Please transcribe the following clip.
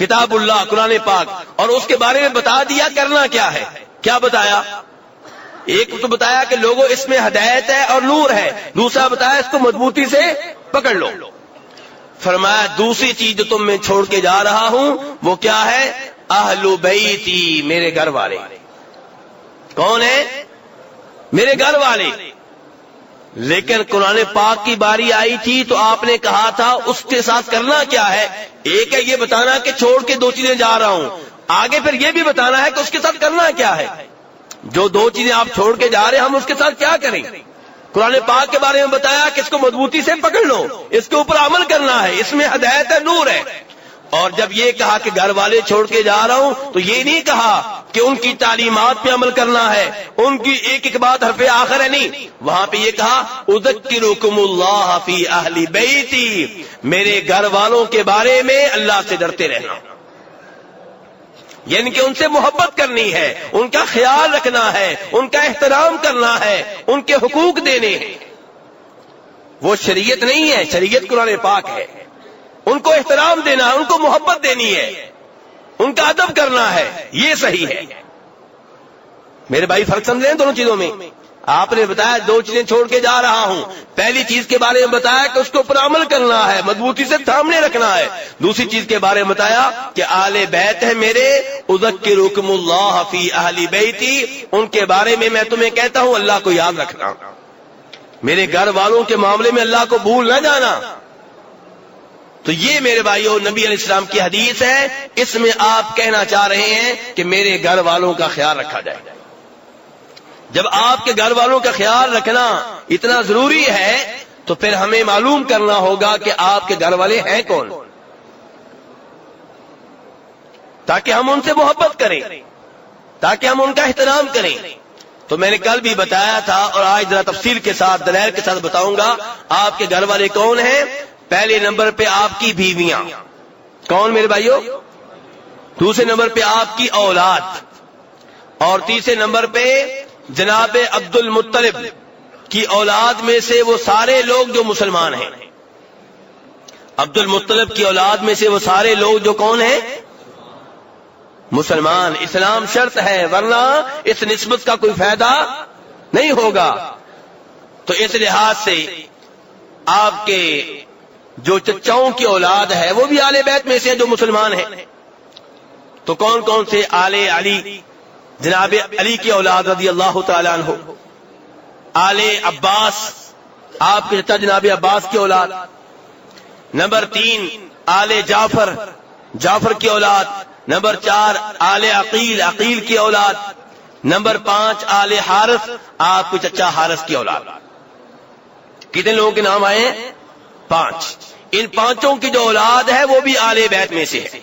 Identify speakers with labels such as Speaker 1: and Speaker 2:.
Speaker 1: کتاب اللہ قرآن پاک، اور اس کے بارے میں بتا دیا کرنا کیا ہے. کیا بتایا؟ ایک تو بتایا کہ لوگوں اس میں ہدایت ہے اور نور ہے، دوسرا بتایا اس کو مضبوطی سے پکڑ لو. فرمایا دوسری چیز جو تم میں چھوڑ کے جا رہا ہوں وہ کیا ہے؟ اہل بیتی، میرے گھر والے. کون ہے؟ میرے گھر والے. لیکن قرآن پاک کی باری آئی تھی تو آپ نے کہا تھا اس کے ساتھ کرنا کیا ہے. ایک ہے یہ بتانا کہ چھوڑ کے دو چیزیں جا رہا ہوں، آگے پھر یہ بھی بتانا ہے کہ اس کے ساتھ کرنا کیا ہے. جو دو چیزیں آپ چھوڑ کے جا رہے ہیں ہم اس کے ساتھ کیا کریں؟ قرآن پاک کے بارے میں بتایا کہ اس کو مضبوطی سے پکڑ لو، اس کے اوپر عمل کرنا ہے، اس میں ہدایت ہے، نور ہے. اور جب یہ کہا کہ گھر والے چھوڑ کے جا رہا ہوں تو یہ نہیں کہا کہ ان کی تعلیمات پہ عمل کرنا ہے، ان کی ایک ایک بات حرف آخر ہے، نہیں. وہاں پہ یہ کہا اذکرکم اللہ فی اہل بیتی، میرے گھر والوں کے بارے میں اللہ سے ڈرتے رہنا، یعنی کہ ان سے محبت کرنی ہے، ان کا خیال رکھنا ہے، ان کا احترام کرنا ہے، ان کے حقوق دینے ہیں. وہ شریعت نہیں ہے، شریعت قرآن پاک ہے. ان کو احترام دینا ہے، ان کو محبت دینی ہے، ان کا ادب کرنا ہے، یہ صحیح ہے. میرے بھائی فرق سمجھ رہے ہیں دونوں چیزوں میں؟ آپ نے بتایا دو چیزیں چھوڑ کے جا رہا ہوں، پہلی چیز کے بارے میں بتایا کہ اس کے اوپر عمل کرنا ہے، مضبوطی سے تھامنے رکھنا ہے. دوسری چیز کے بارے میں بتایا کہ آل بیت ہے میرے، اذکرکم اللہ فی اہل بیتی، ان کے بارے میں میں تمہیں کہتا ہوں اللہ کو یاد رکھنا، میرے گھر والوں کے معاملے میں اللہ کو بھول نہ جانا. تو یہ میرے بھائیو نبی علیہ السلام کی حدیث ہے، اس میں آپ کہنا چاہ رہے ہیں کہ میرے گھر والوں کا خیال رکھا جائے. جب آپ کے گھر والوں کا خیال رکھنا اتنا ضروری ہے تو پھر ہمیں معلوم کرنا ہوگا کہ آپ کے گھر والے ہیں کون، تاکہ ہم ان سے محبت کریں، تاکہ ہم ان کا احترام کریں. تو میں نے کل بھی بتایا تھا اور آج ذرا تفصیل کے ساتھ دلائل کے ساتھ بتاؤں گا. آپ کے گھر والے کون ہیں؟ پہلے نمبر پہ آپ کی بیویاں. کون میرے بھائیو؟ دوسرے نمبر پہ آپ کی اولاد، اور تیسرے نمبر پہ جناب عبد المطلب کی اولاد میں سے وہ سارے لوگ جو مسلمان ہیں. عبد المطلب کی اولاد میں سے وہ سارے لوگ جو کون ہیں؟ مسلمان. اسلام شرط ہے ورنہ اس نسبت کا کوئی فائدہ نہیں ہوگا. تو اس لحاظ سے آپ کے جو چچاؤں کی اولاد ہے وہ بھی آل بیت میں سے جو مسلمان ہیں. تو کون کون سے؟ آل علی، جناب علی کی اولاد رضی اللہ تعالی عنہ. آل عباس، آپ کے چچا جناب عباس کی اولاد. نمبر 3 آل جعفر، جعفر کی اولاد. نمبر 4 آل عقیل، عقیل کی اولاد. نمبر 5 آل حارث، آپ کے چچا حارث کی اولاد. کتنے لوگوں کے نام آئے ہیں؟ 5. ان پانچوں کی جو اولاد ہے وہ بھی آل بیت میں سے ہے.